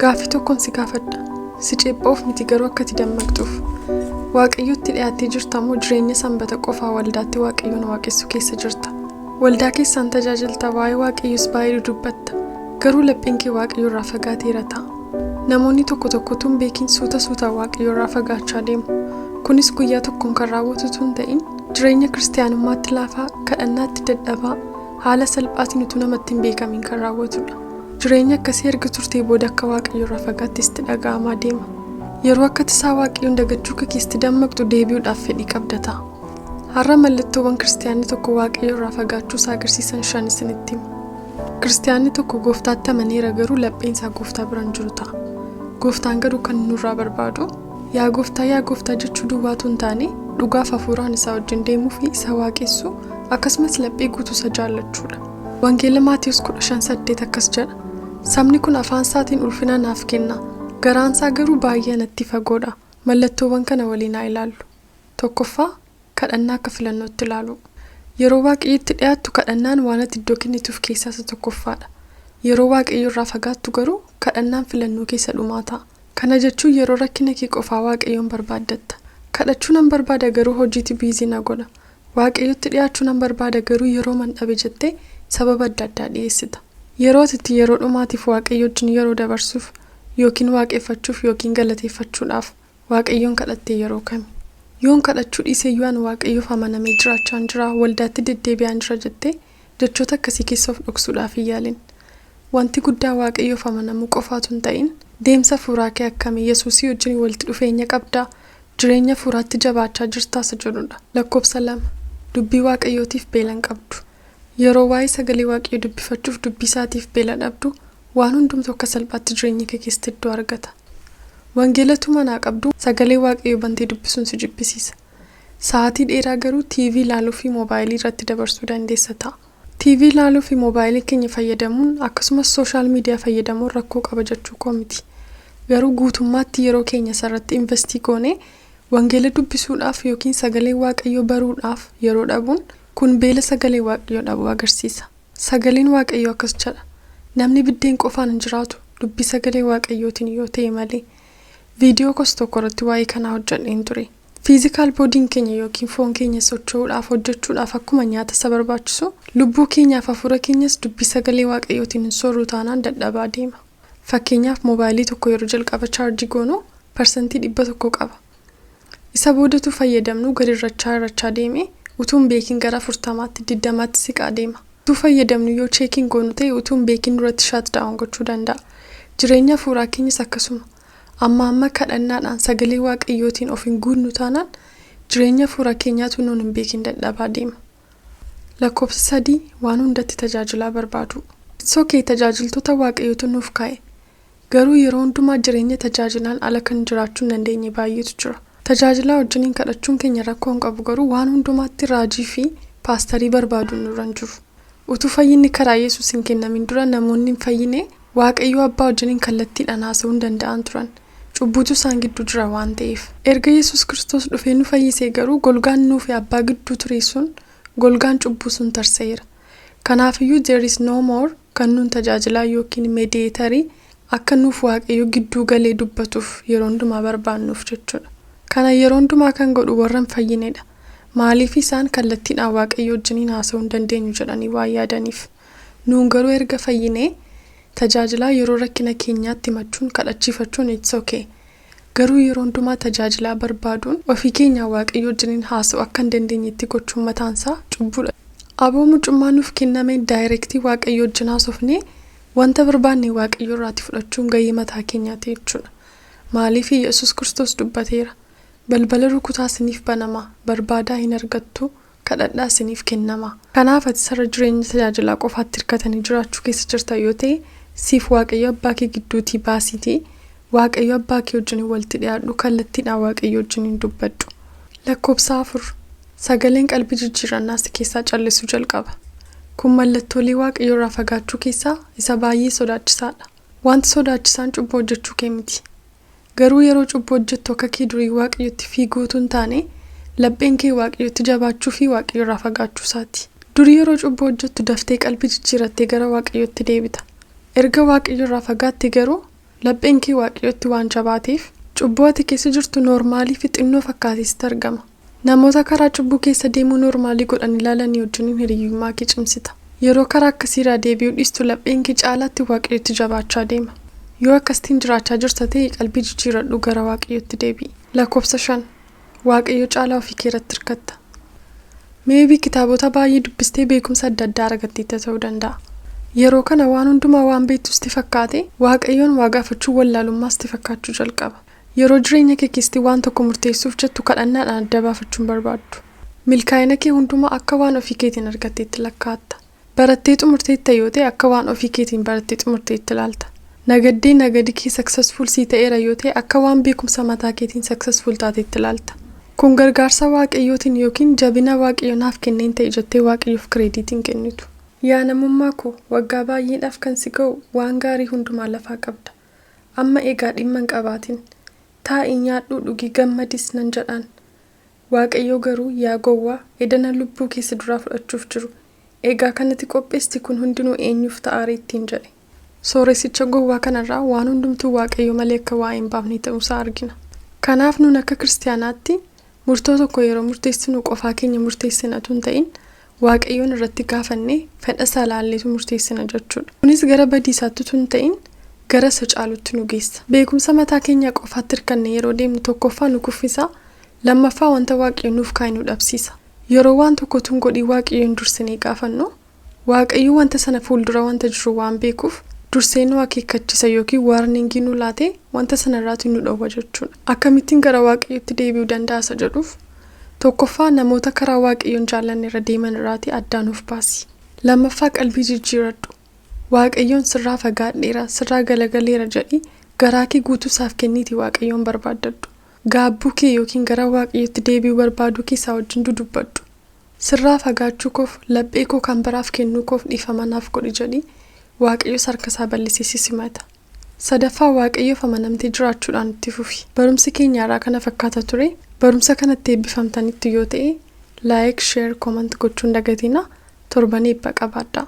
Gaaffii tokkoon si gaafadha. Si ceepha'uuf miti garuu akkati dammaqxuuf. Waaqayyotti dhiyaattee jirta moo jireenya sanbata qofaa waldaatti waaqayyoon waaqessu keessa jirta? Waldaa keessaan tajaajilta waa'ee waaqayyoos baay'ee dubbatta. Garuu lapheen kee waaqayyoorraa fagaateera ta'a. Namoonni tokko tokko tun beekin suuta waaqayyoorraa fagaachaa deemu. Kunis guyyaa tokkoon kan raawwatu tun ta'in jireenya kiristaanummaatti laafaa, kadhannaatti dadhabaa, haala salphaatiin utuu namatti hin beekamin kan raawwatudha. Jireenya akkasii erga turtee booda akka waaqayyoorraa fagaatteesti dhaga'amaa deema. Yeroo akka tasaa waaqayyoon dagachuu keetti dammaqxu deebi'uudhaaf fedhii qabda ta'a. Har'a mallattoowwan kiristaanni tokko waaqayyoorraa fagaachuusaa agarsiisan 5 isinitti hima. Kiristaanni tokko gooftaatti amaneera garuu lapheensaa gooftaa biraan jiru ta'a. Gooftaan garuu kan nurraa barbaadu yaa gooftaa jechuu duwwaatu hin taane dhugaaf hafuuraan isaa wajjin deemuu fi isa waaqessu akkasumas laphee guutuu isa jaallachuudha. Wangeela Maatiyus 15:8 akkas jedha. Sabni kun afaan isaatiin ulfina naaf kenna. Garaan isaa garuu baay'ee natti fagoodha. Mallattoowwan kana waliin haa ilaallu. Tokkoffaa kadhannaa akka filannootti ilaalu. Yeroo waaqayyotti dhiyaattu kadhannaan waan ati iddoo kennituuf keessaa isa tokkoffaadha. Yeroo waaqayyoorraa fagaattu garuu kadhannaan filannoo keessa dhumaa ta'a. Kana jechuun yeroo rakkina kee qofaa waaqayyoon barbaaddatta. Kadhachuu nan barbaada garuu hojiitti biizii na godha. Waaqayyotti dhiyaachuu nan barbaada garuu yeroo man dhabe jettee sababa adda addaa dhiyeessita. Yeroo ati yeroo dhumaatiif waaqayyo wajjin yeroo dabarsuuf yookiin waaqeffachuuf yookiin galateeffachuudhaaf waaqayyoon kadhattee yeroo kami? Yoon kadhachuu dhiisee yu'aan waaqayyoof amanamee jiraachaan jira, waldaatti deddeebi'aan jira jettee jechoota akkasii keessa of dhoksuudhaaf hin yaalin. Wanti guddaa waaqayyoof amanamuu qofaatu hin ta'in deemsa fuuraa kee akkamii Yesuusii wajjin walitti dhufeenya qabdaa, jireenya fuuraatti jabaachaa jirtaasa jedhudha. Lakkoofsa 2 dubbii waaqayyootiif beelan qabdu. Yeroo waa'ee sagalee waaqayyoo dubbifachuuf dubbii isaatiif beela dhabdu waan hundumtuu akka salphaatti jireenya kee keessatti iddoo argata. Wangeelatu manaa qabdu sagalee waaqayyoo bantee dubbisuun si jibbisiisa. Sa'aatii dheeraa garuu TV ilaaluu fi moobaayilii irratti dabarsuu dandeessa ta'a. TV ilaaluu fi moobaayilii keenya fayyadamuun akkasumas sooshaal miidiyaa fayyadamuun rakkoo qaba jechuu koo miti. Garuu guutummaatti yeroo keenya sarratti investii goonee wangeela dubbisuudhaaf yookiin sagalee waaqayyoo baruudhaaf yeroo dhabuun kun beela sagalee waaqayyoo dhabuu agarsiisa. Sagaleen waaqayyoo akkas jedha. Namni biddeen qofaan hin jiraatu dubbii sagalee waaqayyootiin yoo ta'e malee. Viidiyoo kos tokko irratti waa'ee kanaa hojjedheen ture. Fiizikaal boodiin keenya yookiin foon keenya socho'uudhaaf hojjechuudhaaf akkuma nyaata isa barbaachisu lubbuu keenyaaf hafuura keenyas dubbii sagalee waaqayyootiin hin soorru taanaan dadhabaa deema. Fakkeenyaaf moobaayilii tokko yeroo jalqaba chaarjii goonu %100 qaba. Isa boodatu fayyadamnu gadi irrachaa deeme utuun beekin gara 40tti 20tti siqaa deema. Utuu fayyadamnu yoo cheekiin goonu ta'e utuun beekin duratti shutdown gochuu danda'a. Jireenya hafuuraa keenyas akkasuma. Amma kadhannaadhaan sagalee waaqayyootiin of hin guunnu taanaan jireenya hafuuraa keenyaatu nuun hin beekin dadhabaa deema. Lakkoofsa 3 waan hundatti tajaajilaa barbaadu. Sokee tajaajiltoota waaqayyootu nuuf kaa'e. Garuu yeroo hundumaa jireenya tajaajilaan ala kan jiraachuu hin dandeenye baay'eetu jira. Tajaajilaa wajjiniin kadhachuun keenya rakkoo hin qabu garuu waan hundumaatti raajii fi paastarii barbaaduun nurra hin jiru. Utuu fayyinni karaa Yesuus hin kennamin dura namoonni hin fayyine waaqayyoo abbaa wajjiniin kallattiidhaan haasa'uu hin danda'an turan. Cubbuutu isaan gidduu jira waan ta'eef. Erga Yesuus Kiristoos dhufee nu fayyisee garuu golgaan nuu fi abbaa gidduu ture sun golgaan cubbuu sun tarsa'eera. Kanaafiyyuu there is no more kan nuun tajaajilaa yookiin mediaatorii akka nuuf waaqayyo gidduu galee dubbatuuf yeroo hundumaa barbaannuuf jechuudha. Kana yeroo hundumaa kan godhu warra hin fayyinedha. Maaliif isaan kallattiidhaan waaqayyo wajjiniin haasa'uu hin dandeenyu jedhanii waan yaadaniif. Nuun garuu erga fayyinee tajaajilaa yeroo rakkina keenyaatti himachuun kadhachiifachuun it's okay. Garuu yeroo hundumaa tajaajilaa barbaaduun ofii keenya waaqayyo wajjiniin haasa'uu akka hin dandeenyetti gochuun mataansaa cubbuudha. Aboo mucummaa nuuf kenname daayirektii waaqayyo wajjin haasofnee wanta barbaanne waaqayyo irraati fudhachuun gahee mataa keenyaati jechuudha. Maaliif Yesuus Kiristoos dubbateera. Balbala rukutaa isiniif banama, barbaadaa hin argattu, kadhadhaa isiniif kennama. Kanaaf ati sarara jireenya tajaajilaa qofaatti hirkatanii jiraachuu keessa jirta yoo ta'e siif waaqayyo abbaa kee gidduutii baasitii waaqayyo abbaa kee wajjin walitti dhiyaadhu kallattiidhaan waaqayyo wajjin dubbadhu. Lakkoofsa 4 sagaleen qalbii jijjiirannaa si keessaa callisuu jalqaba. Kun mallattoolee waaqayyoorraa fagaachuu keessaa isa baay'ee sodaachisaadha. Wanti sodaachisaan cubbuu hojjechuu kee miti. Garuu yeroo cubbuu hojjettu akka kee durii waaqayyotti fiiguutu hin taane lapheen kee waaqayyotti jabaachuu fi waaqayyoorraa fagaachuu isaati. Durii yeroo cubbuu hojjettu daftee qalbii jijjiirattee gara waaqayyotti deebita. Erga waaqayyoorraa fagaatte garuu lapheen kee waaqayyotti waan jabaateef cubbuu ati keessa jirtu noormaalii fi xinnoo fakkaatisti argama. Namoota karaa cubbuu keessa deemuu noormaalii godhan ilaalanii wajjin hiriyyummaa kee cimsita. Yeroo karaa akkasiirraa deebi'uu dhiistu lapheen kee caalaatti waaqayyotti jabaachaa deema. Yoo akkasitiin jiraachaa jirta ta'e qalbii jijjiiradhu gara waaqayyotti deebi'i. Lakkoofsa 5 waaqayyo caalaa ofii keerratti hirkatta. Meebii kitaabota baay'ee dubbistee beekumsa adda addaa argatteetta ta'uu danda'a. Yeroo kana waan hundumaa waan beektusti fakkaate waaqayyoon waa gaafachuu wallaalummaasti fakkaachuu jalqaba. Yeroo jireenya kee keessatti waan tokko murteessuuf jettu kadhannaadhaan adda baafachuun barbaaddu. Milkaa'ina kee hundumaa akka waan ofii keetiin argatteetti lakkaatta. Barattee xumurteetta yoo ta'e akka waan ofii keetiin barattee xumurteetti ilaalta. Nagadi kee successful sii ta'eera yoo ta'e akka waan beekumsa mataa keetiin successful taateetti ilaalta. Kun gargaarsa waaqayyootiin yookiin jabina waaqayyoon naaf kenneen ta'e jettee waaqayyoof kireeditiin kennitu. Yaa namummaa koo waggaa baay'eedhaaf kan si ga'u waan gaarii hundumaa lafaa qabda. Amma egaa dhimma hin qabaatin. Taa'ii nyaadhuu dhugii gammadis nan jedhaan. Waaqayyo garuu yaa gowwaa edana lubbuu keessa duraa fudhachuuf jiru. Egaa kanatti qopheesti kun hundinuu eenyuuf ta'aarii ittiin jedhe. Sooressicha gowwaa kanarraa waan hundumtuu waaqayyo malee akka waa hin baafne ta'uusaa argina. Kanaaf nuun akka kiristaanaatti murtoo tokko yeroo murteessinu qofaa keenya murteessinatu hin ta'in waaqayyoon irratti gaafannee fedha isaa laalleetu murteessina jechuudha. Kunis gara badiisaatti tun ta'in gara isa caalutti nu geessa. Beekumsa mataa keenya qofaatti hirkanne yeroo deemnu tokkoffaa nu kuffisa, lammaffaa wanta waaqayyo nuuf kaa'e nu dhabsiisa. Yeroo waan tokko tun godhii waaqayyoon dursinee gaafannu waaqayyo wanta sana fuuldura wanta jiru waan beekuuf dursee nu akeekkachiisa yookiin waarningii nu laatee wanta sanarraatti nu dhowwa jechuudha. Akkamittiin gara waaqayyotti deebi'uu danda'a jedhuuf tokkoffaa namoota karaa waaqayyoon jaallanne irra deeman irraati addaan of baasi. Lammaffaa qalbii jijjiiradhu. Waaqayyoon sirraa fagaadheera, sirraa galagaleera jedhi garaa kee guutuusaaf kenniitii waaqayyoon barbaaddadhu. Gaabbuu kee yookiin gara waaqayyotti deebi'uu barbaaduu keessaa wajjin dudubbadhu. Sirraa fagaachuu koof laphee koo kan biraaf kennuu koof dhiifama naaf godhi jedhi waaqayyo harkasaa bal'isee simata. Sadaffaa waaqayyoof amanamtee jiraachuudhaan itti fufi. Barumsi keenyaarraa kana fakkaata ture. Barumsa kanatti eebbifamtanitti yoo ta'e like, share, comment gochuun dagatina. Torban eebba qabaadhaa.